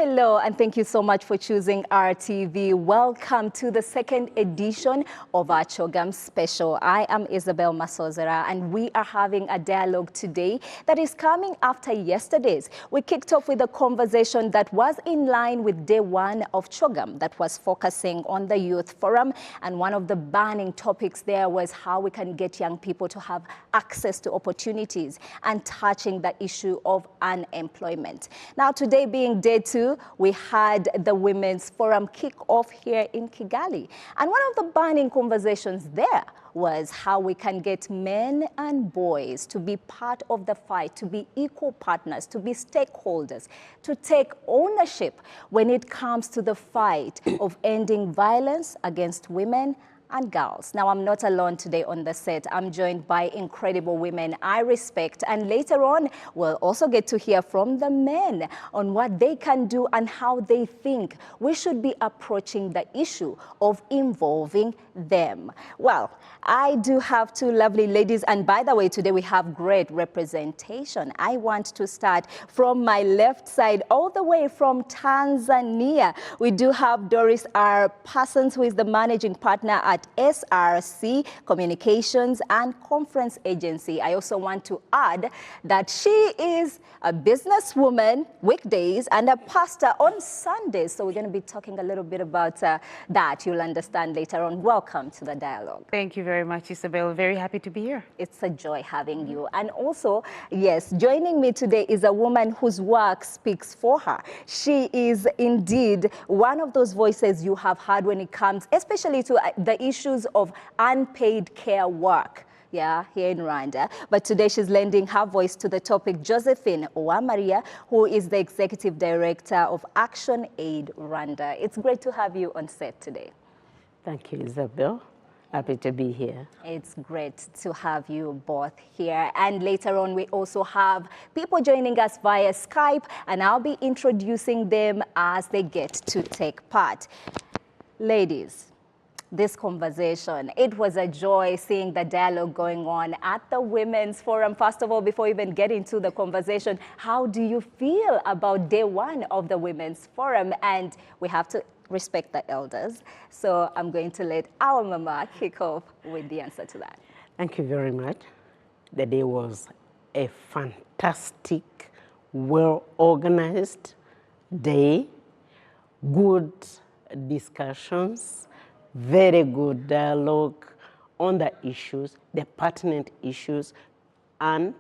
Hello, and thank you so much for choosing RTV. Welcome to the second edition of our Chogam special. I am Isabel Masozera, and we are having a dialogue today that is coming after yesterday's. We kicked off with a conversation that was in line with day one of Chogam, that was focusing on the youth forum. And one of the burning topics there was how we can get young people to have access to opportunities and touching the issue of unemployment. Now, today being day two, we had the Women's Forum kick off here in Kigali. And one of the burning conversations there was how we can get men and boys to be part of the fight, to be equal partners, to be stakeholders, to take ownership when it comes to the fight of ending violence against women and girls. Now, I'm not alone today on the set. I'm joined by incredible women I respect. And later on, we'll also get to hear from the men on what they can do and how they think we should be approaching the issue of involving them. Well, I do have two lovely ladies. And by the way, today we have great representation. I want to start from my left side, all the way from Tanzania. We do have Doris R. Parsons, who is the managing partner at SRC Communications and Conference Agency. I also want to add that she is a businesswoman weekdays and a pastor on Sundays. So we're going to be talking a little bit about that. You'll understand later on. Welcome to the dialogue. Thank you very much, Isabel. Very happy to be here. It's a joy having you. And also, yes, joining me today is a woman whose work speaks for her. She is indeed one of those voices you have heard when it comes, especially to the issues of unpaid care work. Yeah, here in Rwanda. But today she's lending her voice to the topic. Josephine Uwamaria, who is the Executive Director of Action Aid Rwanda. It's great to have you on set today. Thank you, Isabel. Happy to be here. It's great to have you both here. And later on, we also have people joining us via Skype, and I'll be introducing them as they get to take part. Ladies, this conversation, it was a joy seeing the dialogue going on at the Women's Forum. First of all, before we even get into the conversation, how do you feel about day one of the Women's Forum? And we have to respect the elders. So I'm going to let our mama kick off with the answer to that. Thank you very much. The day was a fantastic, well-organized day, good discussions, very good dialogue on the issues, the pertinent issues, and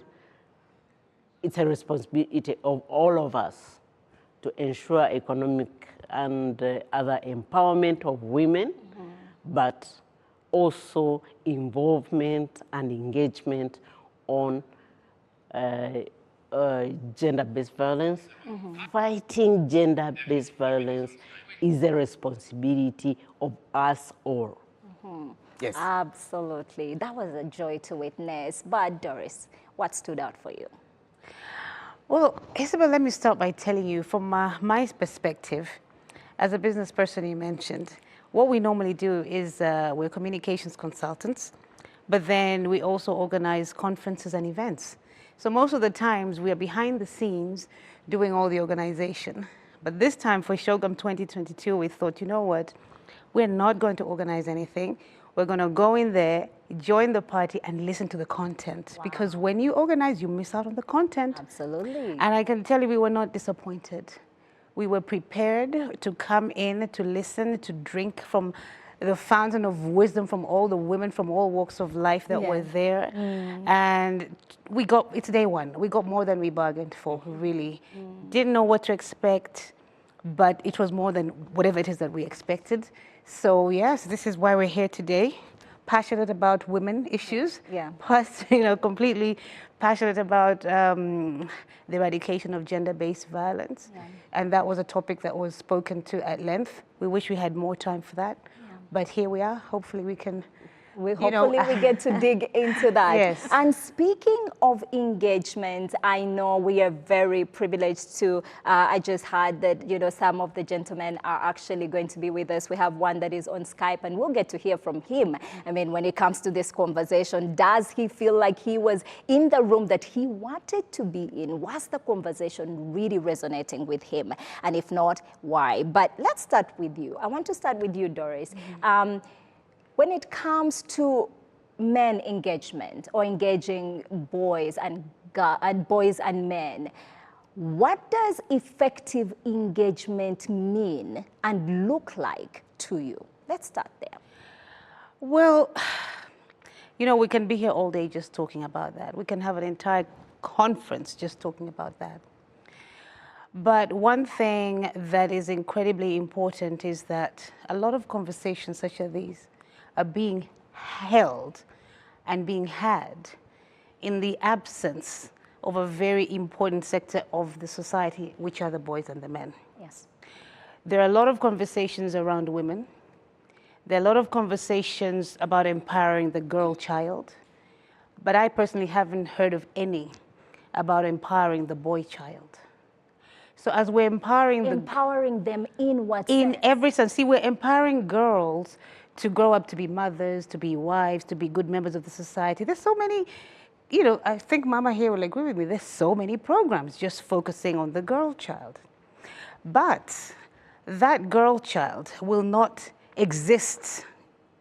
it's a responsibility of all of us to ensure economic and other empowerment of women, but also involvement and engagement on gender-based violence. Fighting gender-based violence is a responsibility of us all. Yes. Absolutely. That was a joy to witness. But Doris, what stood out for you? Well, Isabel, let me start by telling you from my perspective, as a business person you mentioned, what we normally do is we're communications consultants, but then we also organize conferences and events. So most of the times we are behind the scenes doing all the organization. But this time for Chogam 2022, we thought, you know what, we're not going to organize anything. We're going to go in there, join the party, and listen to the content. Wow. Because when you organize, you miss out on the content. Absolutely. And I can tell you we were not disappointed. We were prepared to come in, to listen, to drink from the fountain of wisdom from all the women from all walks of life that were there. And it's day one. We got more than we bargained for, really. Didn't know what to expect, but it was more than whatever it is that we expected. So yes, this is why we're here today. Passionate about women issues. Plus, completely passionate about the eradication of gender-based violence. And that was a topic that was spoken to at length. We wish we had more time for that. But here we are. Hopefully we can Hopefully we get to dig into that. Yes. And speaking of engagement, I know we are very privileged to, I just heard that, some of the gentlemen are actually going to be with us. We have one that is on Skype, and we'll get to hear from him. I mean, when it comes to this conversation, does he feel like he was in the room that he wanted to be in? Was the conversation really resonating with him? And if not, why? But let's start with you. I want to start with you, Doris. When it comes to men engagement or engaging boys and men, what does effective engagement mean and look like to you? Let's start there. Well, we can be here all day just talking about that. We can have an entire conference just talking about that. But one thing that is incredibly important is that a lot of conversations such as these are being held and being had in the absence of a very important sector of the society, which are the boys and the men. Yes. There are a lot of conversations around women. There are a lot of conversations about empowering the girl child, but I personally haven't heard of any about empowering the boy child. So as we're empowering them in what sense? In every sense. See, we're empowering girls to grow up to be mothers, to be wives, to be good members of the society. There's so many, I think Mama here will agree with me, there's so many programs just focusing on the girl child. But that girl child will not exist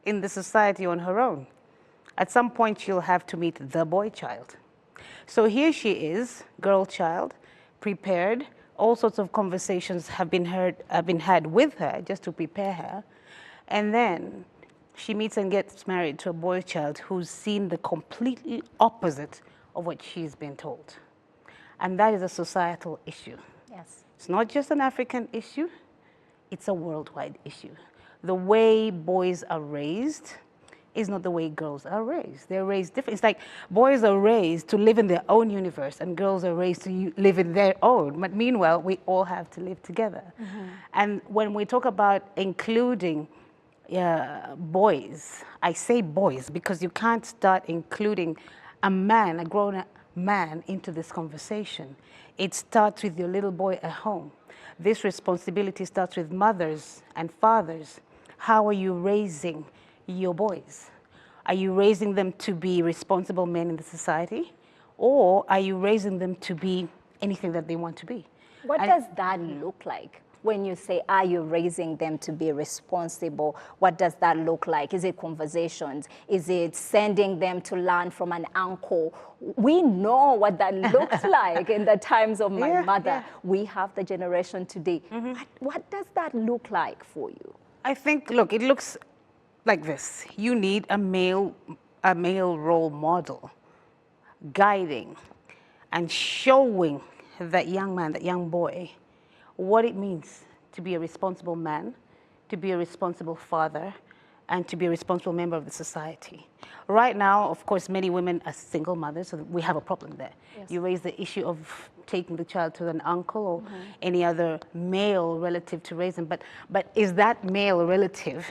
in the society on her own. At some point, she'll have to meet the boy child. So here she is, girl child, prepared. All sorts of conversations have been had with her just to prepare her. And then she meets and gets married to a boy child who's seen the completely opposite of what she's been told. And that is a societal issue. Yes. It's not just an African issue, it's a worldwide issue. The way boys are raised is not the way girls are raised. They're raised different. It's like boys are raised to live in their own universe and girls are raised to live in their own. But meanwhile, we all have to live together. And when we talk about including boys, I say boys because you can't start including a grown man into this conversation. It starts with your little boy at home. This responsibility starts with mothers and fathers. How are you raising your boys? Are you raising them to be responsible men in the society? Or are you raising them to be anything that they want to be? What does that look like? When you say, are you raising them to be responsible, what does that look like? Is it conversations? Is it sending them to learn from an uncle? We know what that looks like in the times of my mother. Yeah. We have the generation today. What does that look like for you? I think, look, it looks like this. You need a male role model guiding and showing that young man, that young boy, what it means to be a responsible man, to be a responsible father, and to be a responsible member of the society. Right now, of course, many women are single mothers, so we have a problem there. Yes. You raise the issue of taking the child to an uncle or any other male relative to raise them, but is that male relative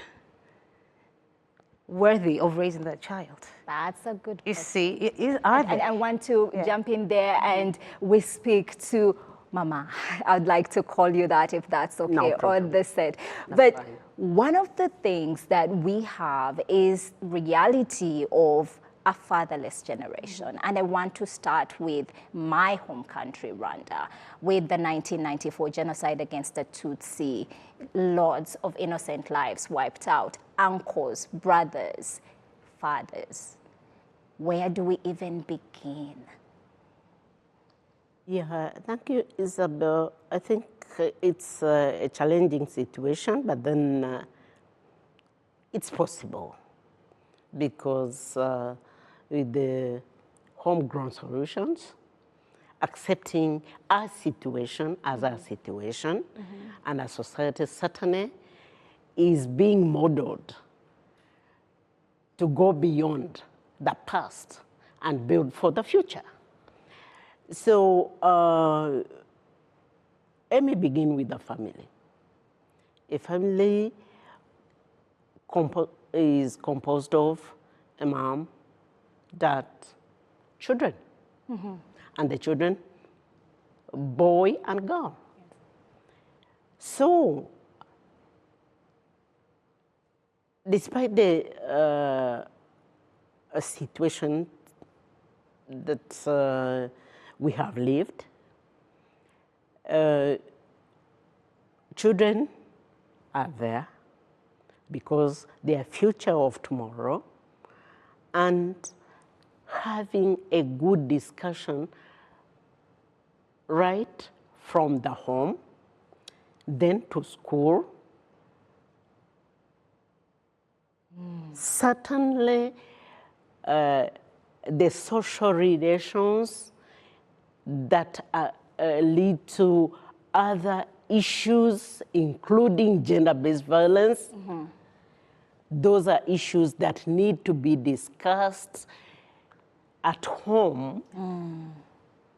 worthy of raising that child? That's a good question. You see, I want to jump in there and we speak to Mama. I'd like to call you that if that's okay, no problem. On the set. That's but fine. One of the things that we have is reality of a fatherless generation. And I want to start with my home country, Rwanda, with the 1994 genocide against the Tutsi, lots of innocent lives wiped out, uncles, brothers, fathers. Where do we even begin? Yeah, thank you, Isabel. I think it's a challenging situation, but then it's possible because with the homegrown solutions, accepting our situation as our situation, and our society certainly is being modeled to go beyond the past and build for the future. So let me begin with the family. A family is composed of a mom, dad, children. And the children, boy and girl. So, despite the situation that we have lived, children are there because they are future of tomorrow, and having a good discussion right from the home, then to school. Certainly, the social relations that lead to other issues, including gender-based violence, those are issues that need to be discussed at home,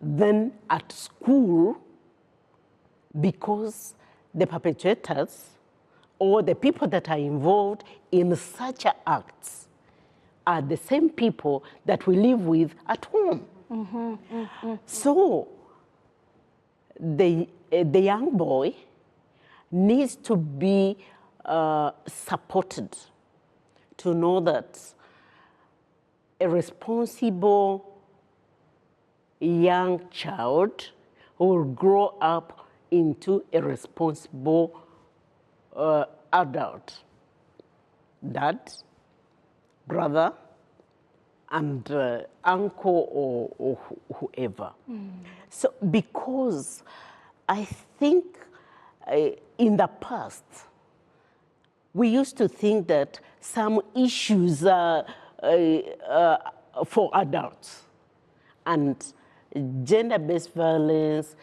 then at school, because the perpetrators or the people that are involved in such acts are the same people that we live with at home. So the young boy needs to be supported to know that a responsible young child will grow up into a responsible adult, dad, brother, and uncle or whoever. So because I think in the past, we used to think that some issues are for adults, and gender-based violence,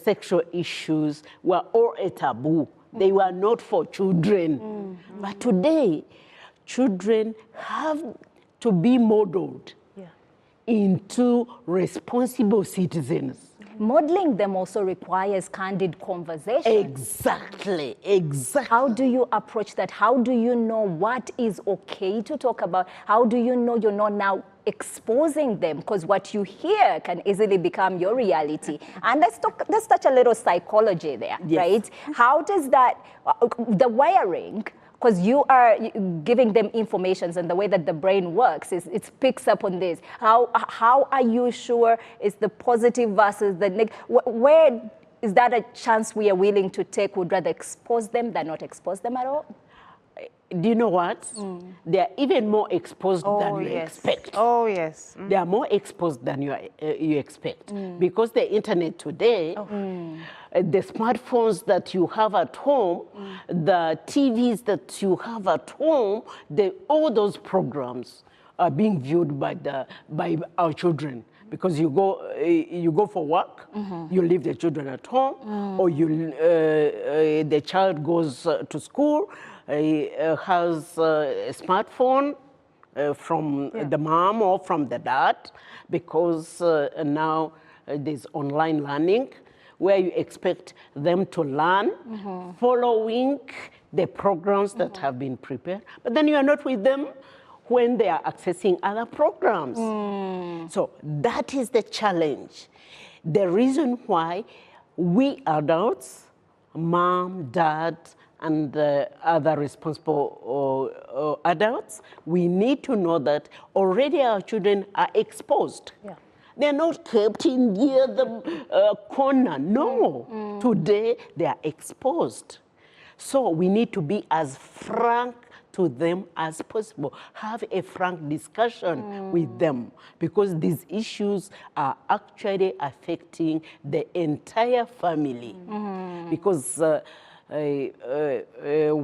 sexual issues were all a taboo. They were not for children. But today, children have to be modeled into responsible citizens. Modeling them also requires candid conversation. Exactly, exactly. How do you approach that? How do you know what is okay to talk about? How do you know you're not now exposing them? Because what you hear can easily become your reality. And let's touch a little psychology there, right? How does that, the wiring, because you are giving them information, and the way that the brain works is it picks up on this. How are you sure it's the positive versus the negative? Where is that a chance we are willing to take? Would rather expose them than not expose them at all? Do you know what? They are even more exposed than you expect. Oh, yes. They are more exposed than you expect. Because the internet today, the smartphones that you have at home, the TVs that you have at home, all those programs are being viewed by our children. Because you go for work, you leave the children at home, or the child goes to school, has a smartphone from the mom or from the dad, because now there's online learning where you expect them to learn following the programs that have been prepared, but then you are not with them when they are accessing other programs. So that is the challenge. The reason why we adults, mom, dad, and other responsible adults, we need to know that already our children are exposed. They're not kept in the other corner. No, today they are exposed. So we need to be as frank to them as possible. Have a frank discussion with them, because these issues are actually affecting the entire family. Because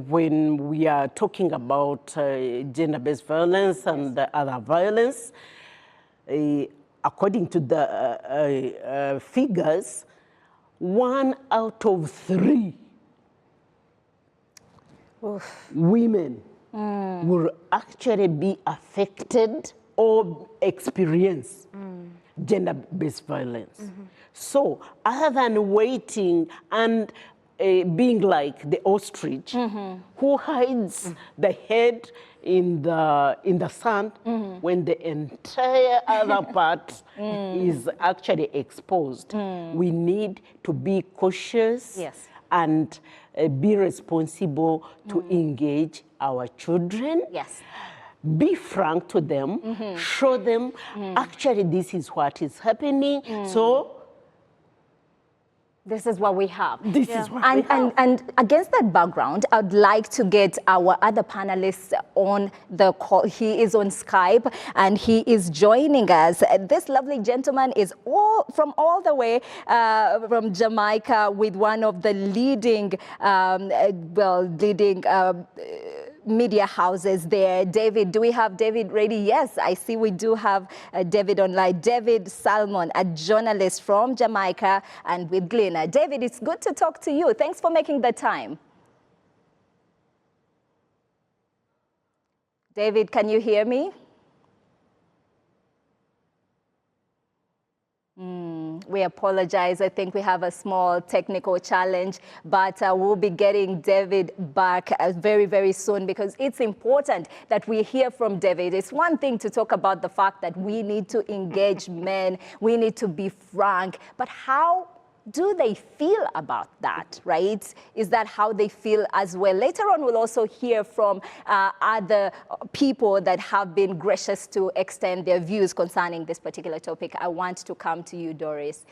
when we are talking about gender-based violence and other violence, according to the figures, 1 out of 3 women will actually be affected or experience gender-based violence. So other than waiting and being like the ostrich who hides the head in the sand when the entire other part is actually exposed. We need to be cautious and be responsible to engage our children. Yes. Be frank to them, show them actually this is what is happening. So this is what we have. This is what we have. And against that background, I'd like to get our other panelists on the call. He is on Skype and he is joining us. This lovely gentleman is from all the way from Jamaica with one of the leading, media houses there. David, do we have David ready? Yes, I see we do have David online. David Salmon, a journalist from Jamaica and with Gleaner. David, it's good to talk to you. Thanks for making the time. David, can you hear me? We apologize. I think we have a small technical challenge, but we'll be getting David back very, very soon because it's important that we hear from David. It's one thing to talk about the fact that we need to engage men, we need to be frank, but how do they feel about that, right? Is that how they feel as well? Later on, we'll also hear from other people that have been gracious to extend their views concerning this particular topic. I want to come to you, Doris.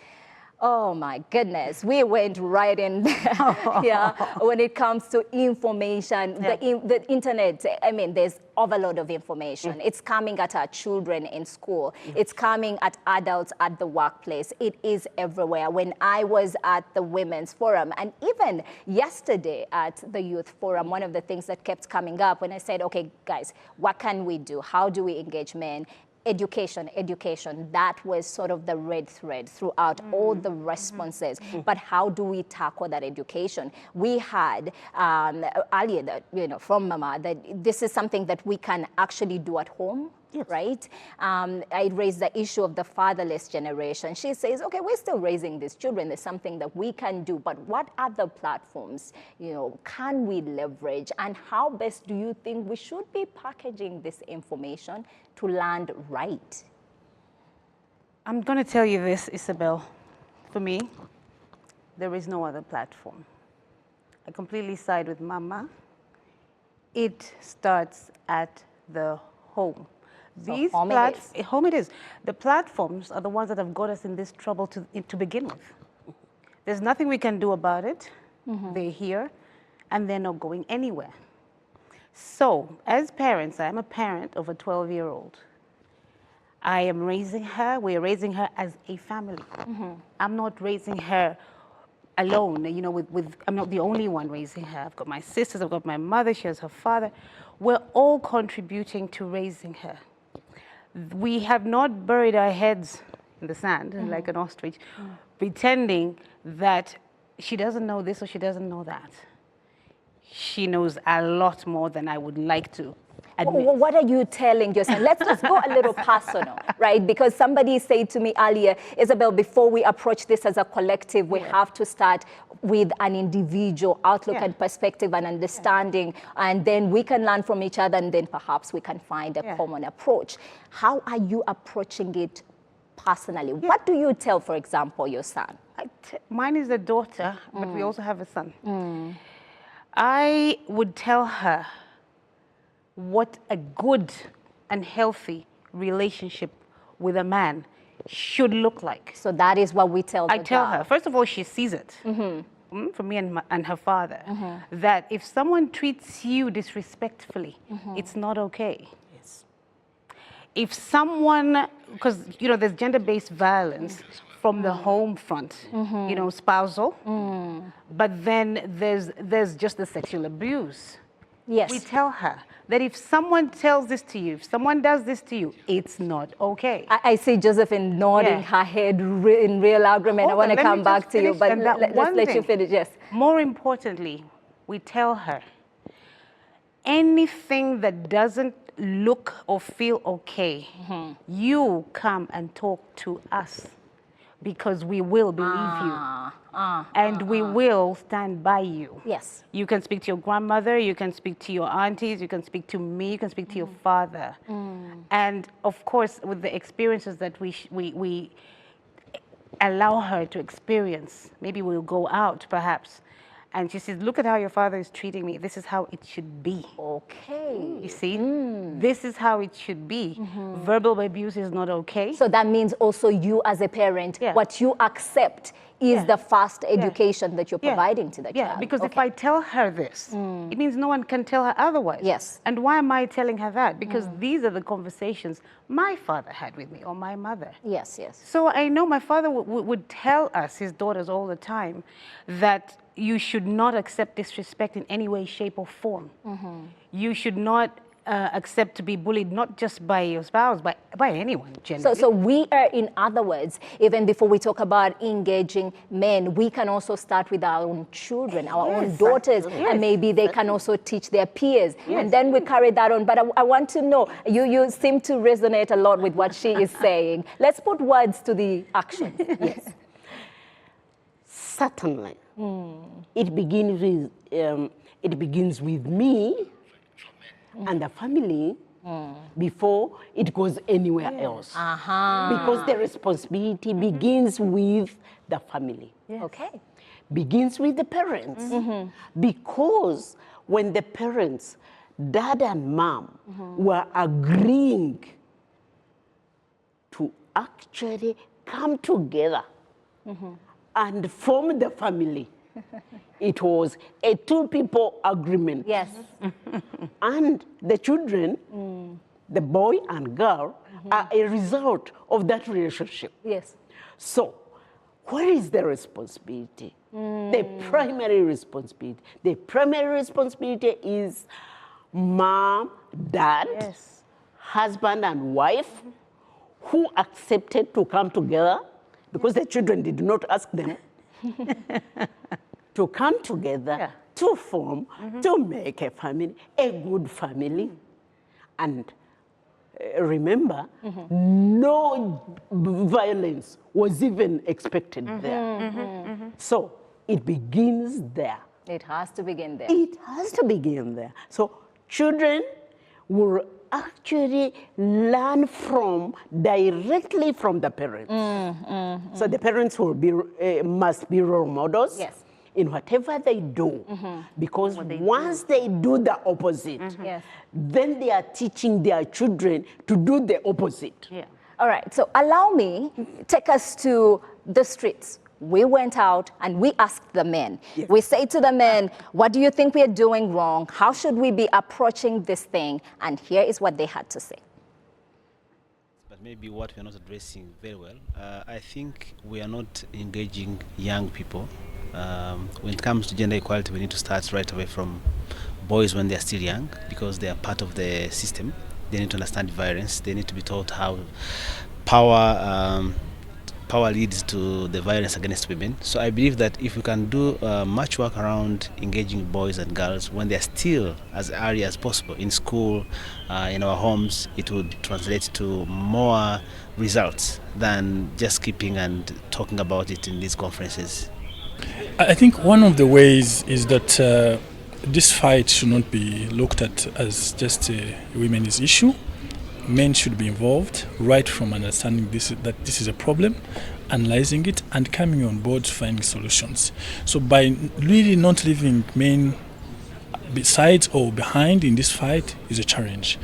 Oh my goodness, we went right in there. When it comes to information, the internet, I mean, there's overload of information. It's coming at our children in school. It's coming at adults at the workplace. It is everywhere. When I was at the Women's Forum, and even yesterday at the Youth Forum, one of the things that kept coming up when I said, okay, guys, what can we do? How do we engage men? Education, education, that was sort of the red thread throughout all the responses. But how do we tackle that education? We had earlier that, from Mama, that this is something that we can actually do at home. Yes. Right? I raised the issue of the fatherless generation. She says, okay, we're still raising these children. There's something that we can do, but what other platforms, can we leverage? And how best do you think we should be packaging this information to land right? I'm going to tell you this, Isabel. For me, there is no other platform. I completely side with Mama. It starts at the home. These home it is. The platforms are the ones that have got us in this trouble to begin with. There's nothing we can do about it. They're here, and they're not going anywhere. So, as parents, I am a parent of a 12-year-old. I am raising her. We are raising her as a family. I'm not raising her alone. I'm not the only one raising her. I've got my sisters. I've got my mother. She has her father. We're all contributing to raising her. We have not buried our heads in the sand like an ostrich, pretending that she doesn't know this or she doesn't know that. She knows a lot more than I would like to admit. What are you telling your son? Let's go a little personal, right? Because somebody said to me earlier, Isabel, before we approach this as a collective, we have to start with an individual outlook and perspective and understanding, and then we can learn from each other, and then perhaps we can find a common approach. How are you approaching it personally? What do you tell, for example, your son? Mine is a daughter, but we also have a son. I would tell her what a good and healthy relationship with a man should look like. So that is what we tell I tell her. First of all, she sees it from me and her father, that if someone treats you disrespectfully, it's not okay. Yes. If someone, because there's gender-based violence from the home front, spousal, but then there's just the sexual abuse. Yes. We tell her that if someone tells this to you, if someone does this to you, it's not okay. I see Josephine nodding her head in real agreement. I want to come back to you, but let's let you finish. Yes. More importantly, we tell her anything that doesn't look or feel okay, you come and talk to us. because we will believe you. And we will stand by you. Yes. You can speak to your grandmother, you can speak to your aunties, you can speak to me, you can speak to your father. And of course, with the experiences that we allow her to experience, maybe we'll go out perhaps, and she says, look at how your father is treating me. This is how it should be. Okay. You see, this is how it should be. Verbal abuse is not okay. So that means also you as a parent, what you accept is the first education that you're providing to the child. Yeah, because if I tell her this, it means no one can tell her otherwise. Yes. And why am I telling her that? Because these are the conversations my father had with me, or my mother. Yes, yes. So I know my father would tell us, his daughters, all the time, that you should not accept disrespect in any way, shape, or form. You should not accept to be bullied, not just by your spouse, but by anyone, generally. So we are, in other words, even before we talk about engaging men, we can also start with our own children, our own daughters, and maybe they can also teach their peers. And then we carry that on. But I want to know, you seem to resonate a lot with what she is saying. Let's put words to the action. Yes. Certainly. It begins with me and the family before it goes anywhere else. Because the responsibility begins with the family. Okay. Begins with the parents. Because when the parents, dad and mom, were agreeing to actually come together and form the family, it was a two-people agreement. Yes. And the children, the boy and girl, are a result of that relationship. Yes. So, where is the responsibility? The primary responsibility. The primary responsibility is mom, dad, husband and wife, who accepted to come together, because the children did not ask them, to come together, to form, to make a family, a good family. And remember, no violence was even expected there. So it begins there. It has to begin there. It has to begin there. So children will actually learn directly from the parents. So the parents will must be role models in whatever they do, because once they do the opposite, then they are teaching their children to do the opposite. All right, so allow me, take us to the streets. We went out and we asked the men. We say to the men, what do you think we are doing wrong? How should we be approaching this thing? And here is what they had to say. But maybe what we are not addressing very well, I think we are not engaging young people. When it comes to gender equality, we need to start right away from boys when they are still young, because they are part of the system. They need to understand violence. They need to be taught how power leads to the violence against women. So I believe that if we can do much work around engaging boys and girls when they're still as early as possible in school, in our homes, it would translate to more results than just keeping and talking about it in these conferences. I think one of the ways is that this fight should not be looked at as just a women's issue. Men should be involved right from understanding that this is a problem, analyzing it, and coming on board to finding solutions. So by really not leaving men besides or behind in this fight is a challenge.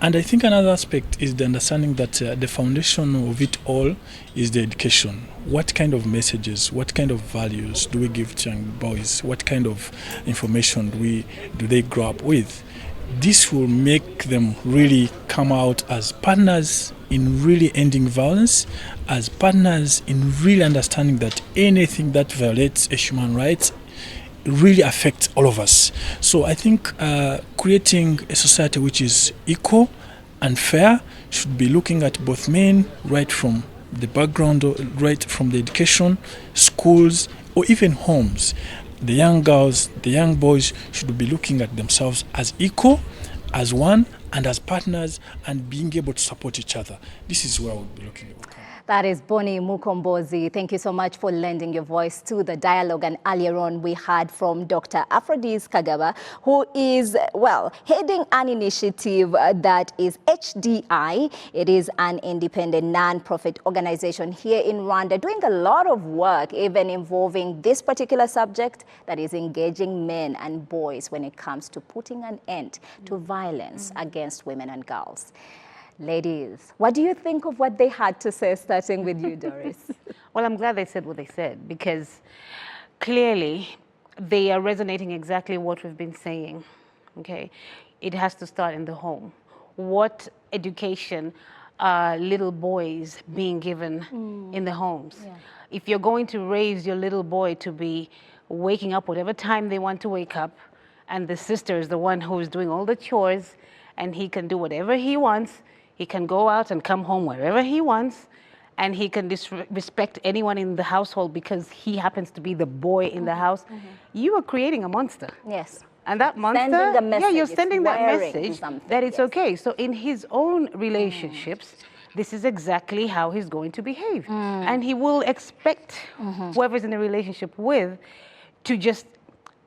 And I think another aspect is the understanding that the foundation of it all is the education. What kind of messages, what kind of values do we give to young boys? What kind of information do they grow up with? This will make them really come out as partners in really ending violence, as partners in really understanding that anything that violates a human rights really affects all of us. So I think creating a society which is equal and fair should be looking at both men right from the background, right from the education, schools, or even homes. The young girls, the young boys should be looking at themselves as equal, as one, and as partners, and being able to support each other. This is where I would be looking at. That is Bonnie Mukombozi. Thank you so much for lending your voice to the dialogue. And earlier on, we heard from Dr. Aphrodis Kagaba, who is, well, heading an initiative that is HDI. It is an independent non-profit organization here in Rwanda, doing a lot of work, even involving this particular subject that is engaging men and boys when it comes to putting an end to violence against women and girls. Ladies, what do you think of what they had to say, starting with you, Doris? Well, I'm glad they said what they said, because clearly they are resonating exactly what we've been saying, okay? It has to start in the home. What education are little boys being given in the homes? Yeah. If you're going to raise your little boy to be waking up whatever time they want to wake up, and the sister is the one who's doing all the chores, and he can do whatever he wants, he can go out and come home wherever he wants, and he can disrespect anyone in the household because he happens to be the boy in the house. You are creating a monster. Yes. And that monster, yeah, you're sending that message that it's okay. So in his own relationships, this is exactly how he's going to behave. And he will expect whoever's in a relationship with to just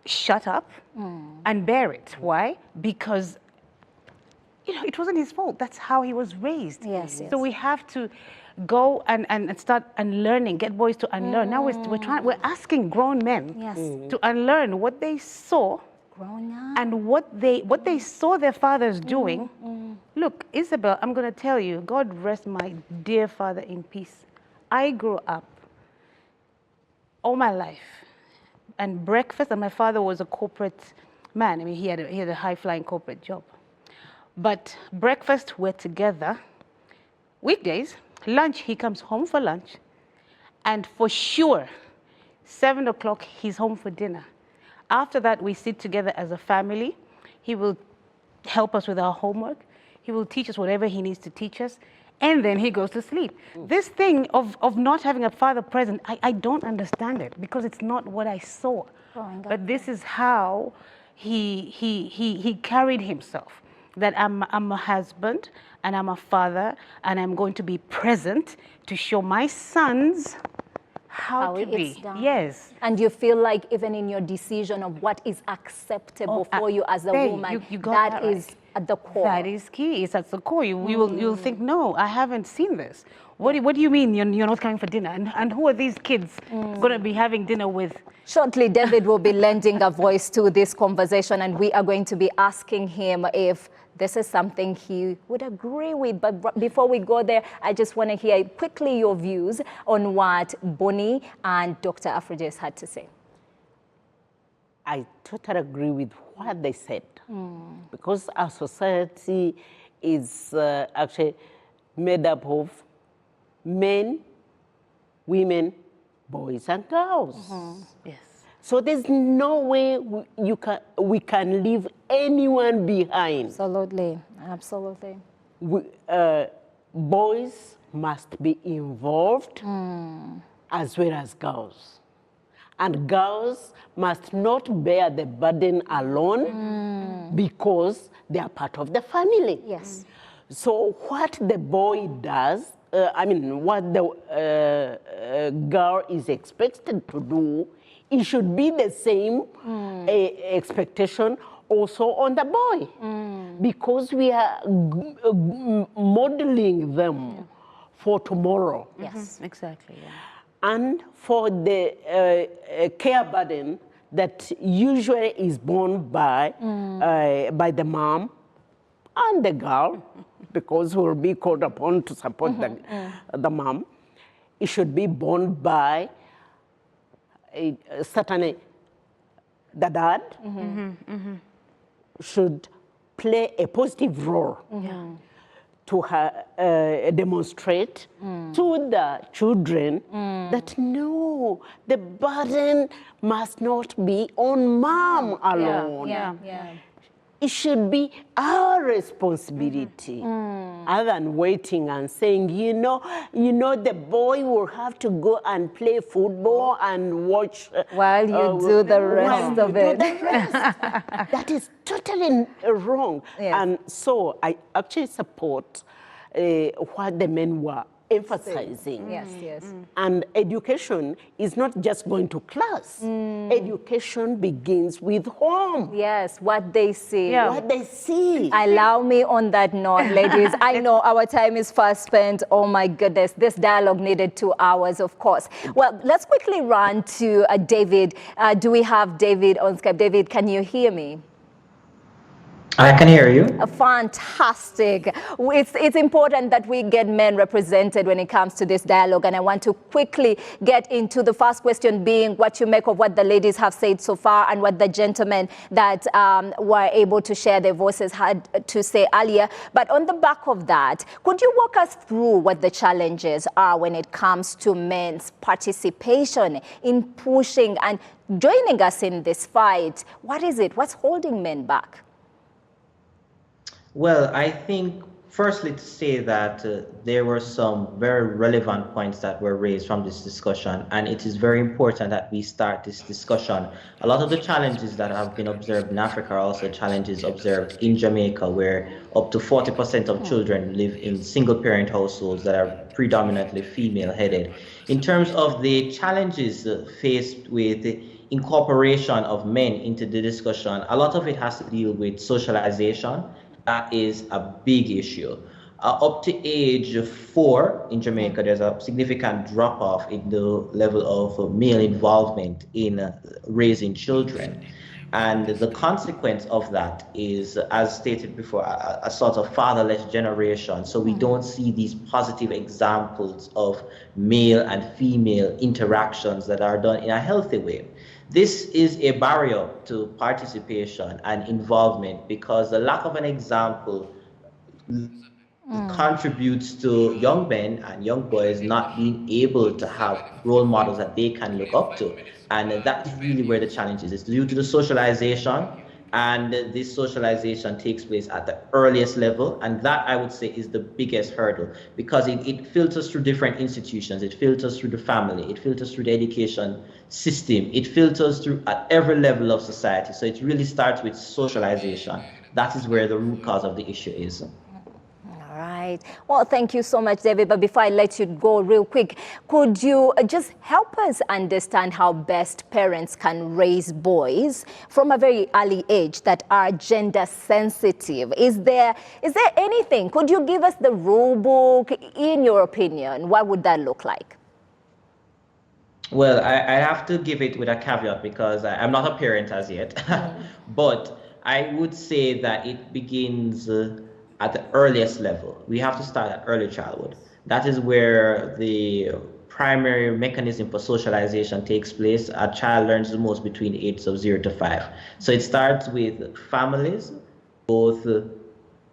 shut up and bear it. Why? Because you know, it wasn't his fault. That's how he was raised. Yes, so we have to go and start unlearning, get boys to unlearn. Now we're asking grown men to unlearn what they saw and what they saw their fathers doing. Look, Isabel, I'm going to tell you, God rest my dear father in peace. I grew up all my life, and breakfast, and my father was a corporate man. I mean, he had a high-flying corporate job. But breakfast, we're together. Weekdays, lunch, he comes home for lunch. And for sure, 7 o'clock, he's home for dinner. After that, we sit together as a family. He will help us with our homework. He will teach us whatever he needs to teach us. And then he goes to sleep. This thing of not having a father present, I don't understand it, because it's not what I saw. But this is how he carried himself. That I'm a husband and I'm a father, and I'm going to be present to show my sons how to be. Done. Yes. And you feel like even in your decision of what is acceptable for you as a woman, that is at the core. That is key. It's at the core. You'll think, no, I haven't seen this. What do you mean you're not coming for dinner? And who are these kids going to be having dinner with? Shortly, David will be lending a voice to this conversation, and we are going to be asking him if this is something he would agree with. But before we go there, I just want to hear quickly your views on what Bonnie and Dr. Aphrodis had to say. I totally agree with what they said, because our society is actually made up of men, women, boys and girls. Yes. So there's no way we can leave anyone behind. Absolutely, absolutely. Boys must be involved as well as girls. And girls must not bear the burden alone because they are part of the family. Yes. So what the boy does, what the girl is expected to do, it should be the same expectation also on the boy, because we are modeling them for tomorrow. Yes, exactly. Yeah. And for the care burden that usually is borne by the mom and the girl, because we'll be called upon to support the mom, it should be borne by certainly the dad should play a positive role to demonstrate to the children that no, the burden must not be on mom alone. It should be our responsibility, other than waiting and saying, you know, the boy will have to go and play football and watch. While you do the rest of it. That is totally wrong. Yes. And so I actually support what the men were emphasizing. Yes, yes. And education is not just going to class. Education begins with home. Yes, what they see. Yeah. What they see. Allow me on that note, ladies. I know our time is fast spent. Oh my goodness, this dialogue needed 2 hours, of course. Well, let's quickly run to David. Do we have David on Skype? David, can you hear me? I can hear you. Fantastic. It's important that we get men represented when it comes to this dialogue. And I want to quickly get into the first question being what you make of what the ladies have said so far and what the gentlemen that were able to share their voices had to say earlier. But on the back of that, could you walk us through what the challenges are when it comes to men's participation in pushing and joining us in this fight? What is it? What's holding men back? Well, I think firstly to say that there were some very relevant points that were raised from this discussion, and it is very important that we start this discussion. A lot of the challenges that have been observed in Africa are also challenges observed in Jamaica, where up to 40% of children live in single-parent households that are predominantly female-headed. In terms of the challenges faced with the incorporation of men into the discussion, a lot of it has to deal with socialization. That is a big issue. Up to age 4 in Jamaica, there's a significant drop-off in the level of male involvement in raising children. And the consequence of that is, as stated before, a sort of fatherless generation. So we don't see these positive examples of male and female interactions that are done in a healthy way. This is a barrier to participation and involvement because the lack of an example contributes to young men and young boys not being able to have role models that they can look up to. And that's really where the challenge is. It's due to the socialization, and this socialization takes place at the earliest level. And that, I would say, is the biggest hurdle because it filters through different institutions. It filters through the family. It filters through the education system. It filters through at every level of society. So it really starts with socialization. That is where the root cause of the issue is. All right. Well, thank you so much, David. But before I let you go real quick, could you just help us understand how best parents can raise boys from a very early age that are gender sensitive? Is there anything? Could you give us the rule book? In your opinion, what would that look like? Well, I have to give it with a caveat because I'm not a parent as yet. But I would say that it begins at the earliest level. We have to start at early childhood. That is where the primary mechanism for socialization takes place. A child learns the most between the ages of 0 to 5. So it starts with families, both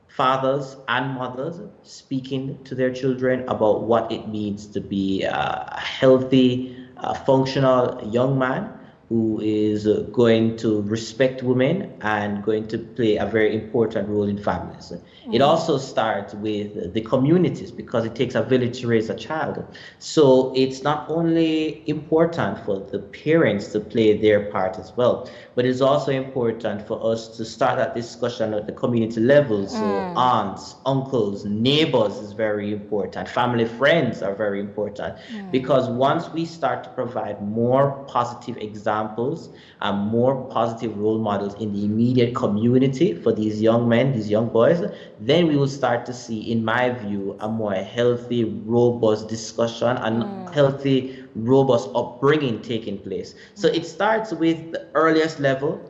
fathers and mothers, speaking to their children about what it means to be a healthy, functional young man who is going to respect women and going to play a very important role in families. It also starts with the communities because it takes a village to raise a child. So it's not only important for the parents to play their part as well, but it's also important for us to start that discussion at the community level. So aunts, uncles, neighbors is very important. Family, friends are very important because once we start to provide more positive examples and more positive role models in the immediate community for these young men, these young boys, then we will start to see, in my view, a more healthy, robust discussion and healthy, robust upbringing taking place. So it starts with the earliest level,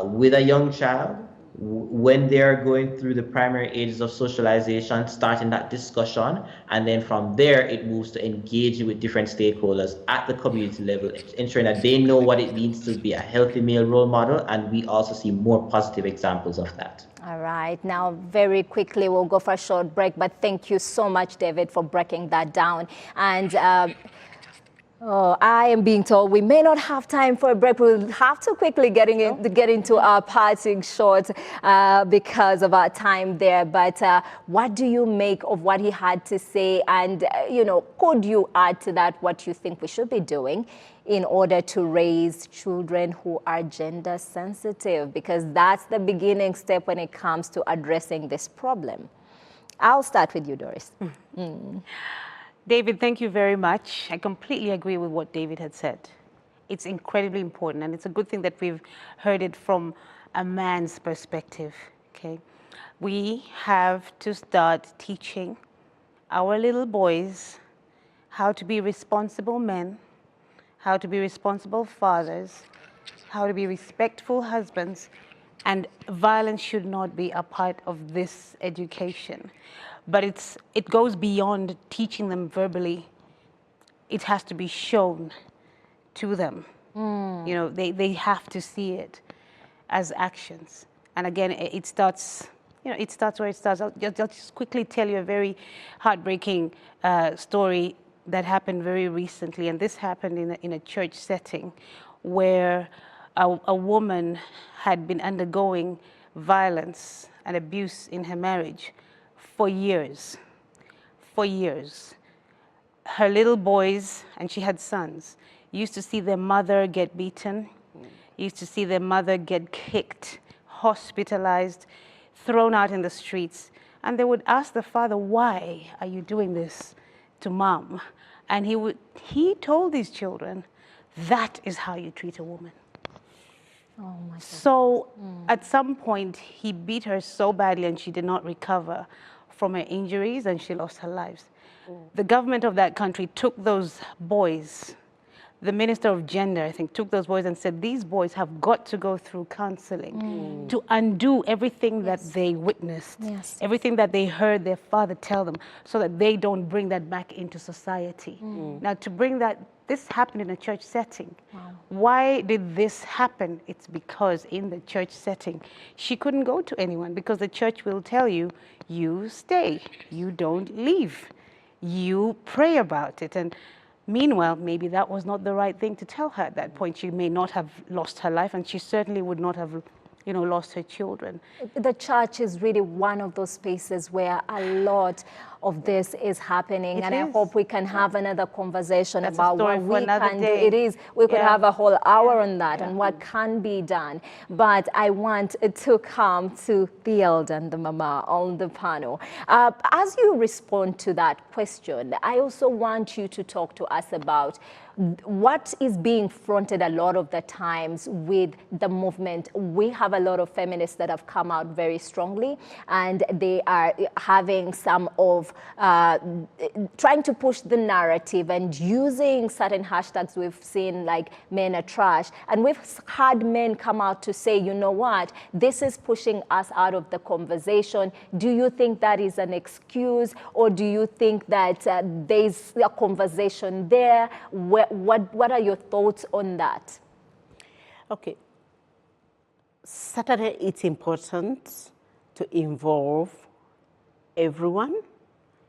with a young child, when they're going through the primary ages of socialization, starting that discussion, and then from there it moves to engaging with different stakeholders at the community level, ensuring that they know what it means to be a healthy male role model, and we also see more positive examples of that. All right. Now, very quickly, we'll go for a short break, but thank you so much, David, for breaking that down. And I am being told we may not have time for a break. We'll have to quickly get into our parting shot because of our time there. But what do you make of what he had to say? And, could you add to that what you think we should be doing in order to raise children who are gender sensitive? Because that's the beginning step when it comes to addressing this problem. I'll start with you, Doris. David, thank you very much. I completely agree with what David had said. It's incredibly important, and it's a good thing that we've heard it from a man's perspective, okay? We have to start teaching our little boys how to be responsible men, how to be responsible fathers, how to be respectful husbands, and violence should not be a part of this education. But it goes beyond teaching them verbally. It has to be shown to them. You know, they have to see it as actions. And again, it starts, you know, it starts where it starts. I'll just quickly tell you a very heartbreaking story that happened very recently. And this happened in a church setting where a woman had been undergoing violence and abuse in her marriage for years. For years. Her little boys, and she had sons, used to see their mother get beaten, used to see their mother get kicked, hospitalized, thrown out in the streets. And they would ask the father, why are you doing this to mom? And he told these children, that is how you treat a woman. Oh my God. So at some point, he beat her so badly and she did not recover from her injuries and she lost her lives. The government of that country took those boys, the Minister of Gender, I think, took those boys and said, these boys have got to go through counseling to undo everything that they witnessed, everything that they heard their father tell them, so that they don't bring that back into society. Now, to bring that, this happened in a church setting. Why did this happen? It's because in the church setting, she couldn't go to anyone because the church will tell you, you stay, you don't leave, you pray about it. And meanwhile, maybe that was not the right thing to tell her at that point. She may not have lost her life, and she certainly would not have, you know, lost her children. The church is really one of those spaces where a lot of this is happening, and I hope we can have another conversation about what we can do. It is, we could have a whole hour on that and what can be done. But I want to come to the elder and the mama on the panel. As you respond to that question, I also want you to talk to us about what is being fronted a lot of the times with the movement. We have a lot of feminists that have come out very strongly, and they are having some of trying to push the narrative and using certain hashtags we've seen, like men are trash. And we've had men come out to say, you know what, this is pushing us out of the conversation. Do you think that is an excuse, or do you think that there's a conversation there? What are your thoughts on that? Okay. Certainly, it's important to involve everyone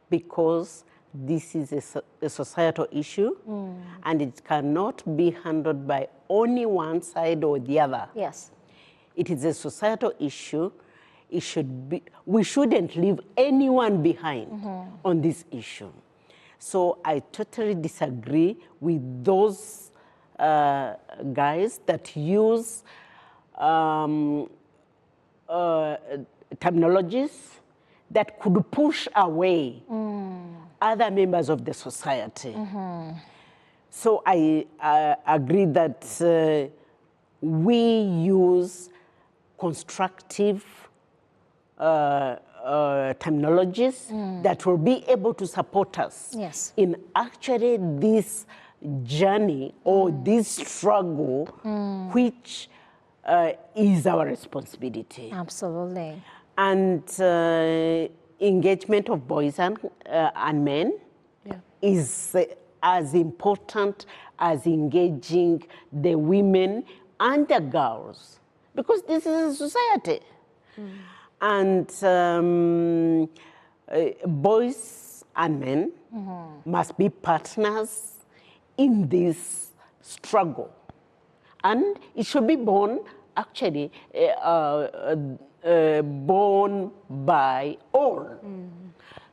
because this is a societal issue and it cannot be handled by only one side or the other. Yes. It is a societal issue. It should be, we shouldn't leave anyone behind on this issue. So I totally disagree with those guys that use terminologies that could push away other members of the society. So I agree that we use constructive terminologies that will be able to support us in actually this journey or this struggle, which is our responsibility. Absolutely. And engagement of boys and men is as important as engaging the women and the girls, because this is a society. And boys and men must be partners in this struggle. And it should be born, actually, born by all.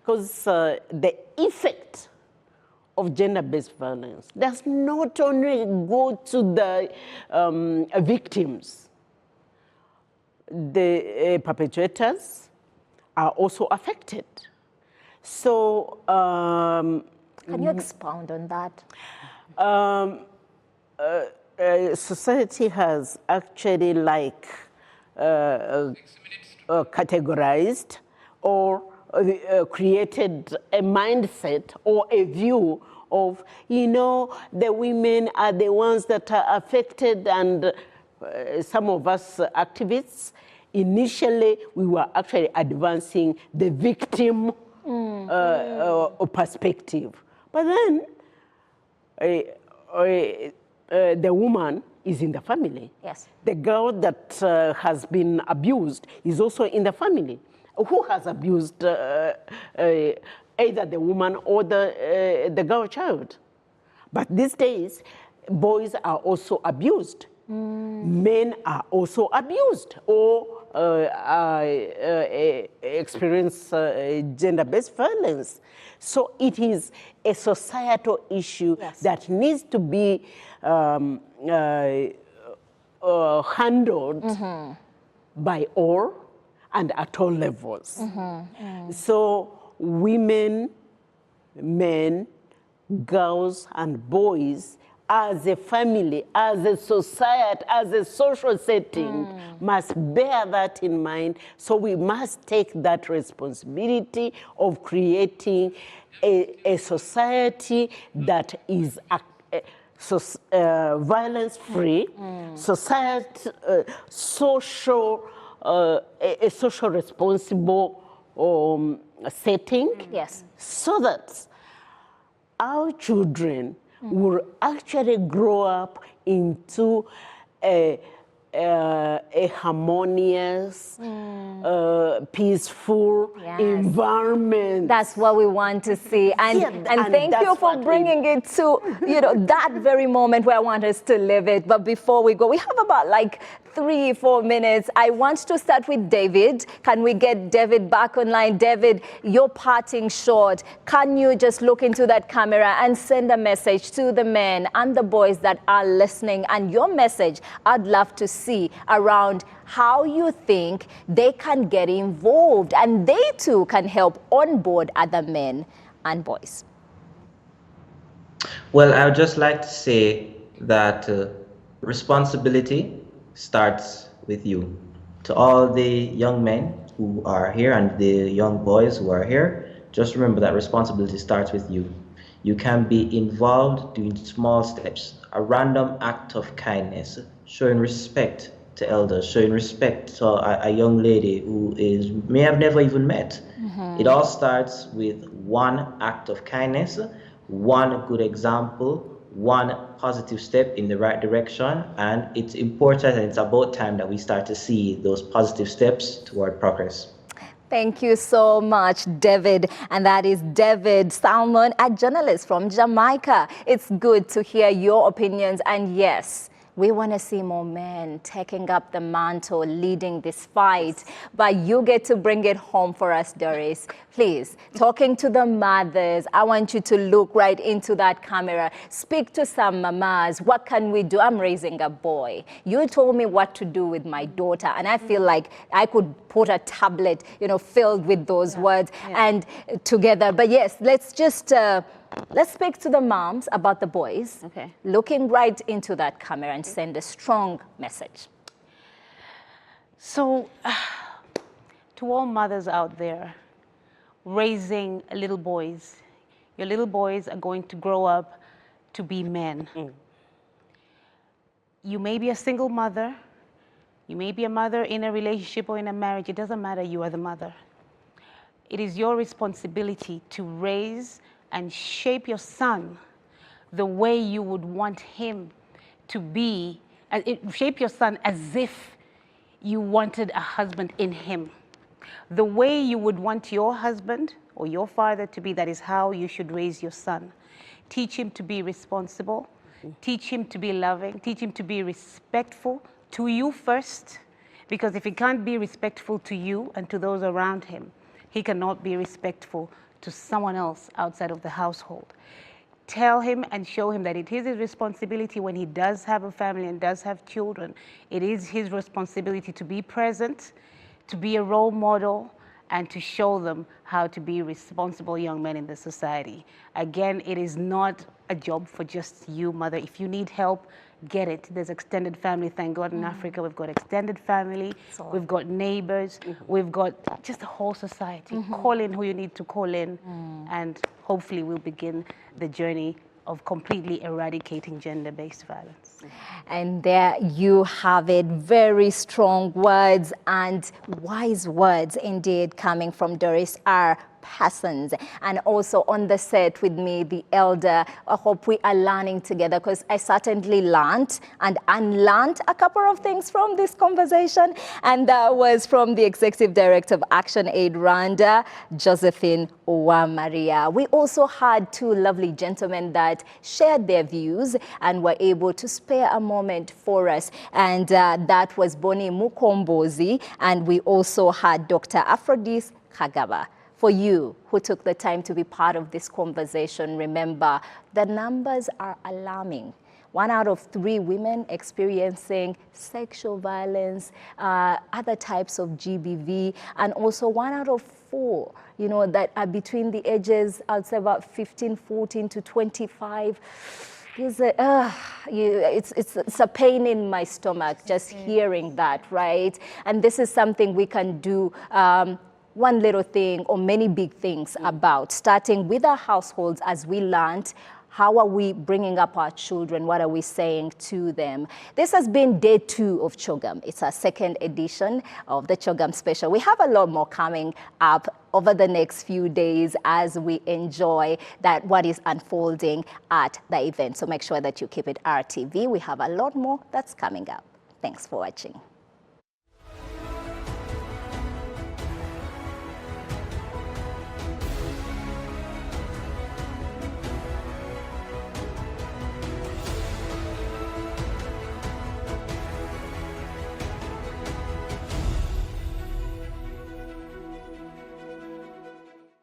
Because the effect of gender-based violence does not only go to the victims. The perpetrators are also affected. So Can you expound on that? Society has actually categorized or created a mindset or a view of, the women are the ones that are affected, and some of us activists, initially we were actually advancing the victim perspective. But then the woman is in the family. Yes. The girl that has been abused is also in the family. Who has abused either the woman or the girl child? But these days, boys are also abused. Men are also abused or experience gender-based violence. So it is a societal issue that needs to be handled by all and at all levels. So women, men, girls, and boys, as a family, as a society, as a social setting, must bear that in mind. So we must take that responsibility of creating a society that is violence-free, society, social, a social responsible setting. Yes. So that our children will actually grow up into a harmonious, peaceful environment. That's what we want to see. And, and thank you for bringing it to, that very moment where I want us to live it. But before we go, we have about 3-4 minutes. I want to start with David. Can we get David back online? David, your parting shot. Can you just look into that camera and send a message to the men and the boys that are listening? And your message, I'd love to see around how you think they can get involved and they too can help onboard other men and boys. Well, I would just like to say that responsibility starts with you. To all the young men who are here and the young boys who are here, just remember that responsibility starts with you. You can be involved doing small steps, a random act of kindness, showing respect to elders, showing respect to a young lady who may have never even met. It all starts with one act of kindness, one good example, one positive step in the right direction, and it's important and it's about time that we start to see those positive steps toward progress. Thank you so much, David. And that is David Salmon, a journalist from Jamaica. It's good to hear your opinions. And yes, we want to see more men taking up the mantle, leading this fight. But you get to bring it home for us, Doris. Please, talking to the mothers, I want you to look right into that camera. Speak to some mamas. What can we do? I'm raising a boy. You told me what to do with my daughter, and I feel like I could put a tablet, filled with those words and together. But yes, let's just... let's speak to the moms about the boys, looking right into that camera and send a strong message. So, to all mothers out there raising little boys, your little boys are going to grow up to be men. You may be a single mother, you may be a mother in a relationship or in a marriage, it doesn't matter, you are the mother. It is your responsibility to raise and shape your son the way you would want him to be, shape your son as if you wanted a husband in him. The way you would want your husband or your father to be, that is how you should raise your son. Teach him to be responsible, teach him to be loving, teach him to be respectful to you first, because if he can't be respectful to you and to those around him, he cannot be respectful to someone else outside of the household. Tell him and show him that it is his responsibility when he does have a family and does have children. It is his responsibility to be present, to be a role model, and to show them how to be responsible young men in the society. Again, it is not a job for just you, mother. If you need help, get it. There's extended family. Thank God in Africa we've got extended family, we've got neighbors, we've got just the whole society. Call in who you need to call in, and hopefully we'll begin the journey of completely eradicating gender-based violence. And there you have it, very strong words and wise words indeed coming from Doris R. Parsons. And also on the set with me, the elder. I hope we are learning together, because I certainly learned and unlearned a couple of things from this conversation. And that was from the Executive Director of Action Aid Rwanda, Josephine Uwamaria. We also had two lovely gentlemen that shared their views and were able to spare a moment for us. And that was Boni Mukombozi, and we also had Dr. Aphrodis Kagaba. For you who took the time to be part of this conversation, remember, the numbers are alarming. 1 out of 3 women experiencing sexual violence, other types of GBV, and also 1 out of 4, you know, that are between the ages, I'd say about 15, 14 to 25. It's a pain in my stomach just hearing that, right? And this is something we can do one little thing or many big things about, starting with our households. As we learned, how are we bringing up our children? What are we saying to them? This has been day 2 of CHOGM. It's our 2nd edition of the CHOGM special. We have a lot more coming up over the next few days as we enjoy that what is unfolding at the event. So make sure that you keep it RTV. We have a lot more that's coming up. Thanks for watching.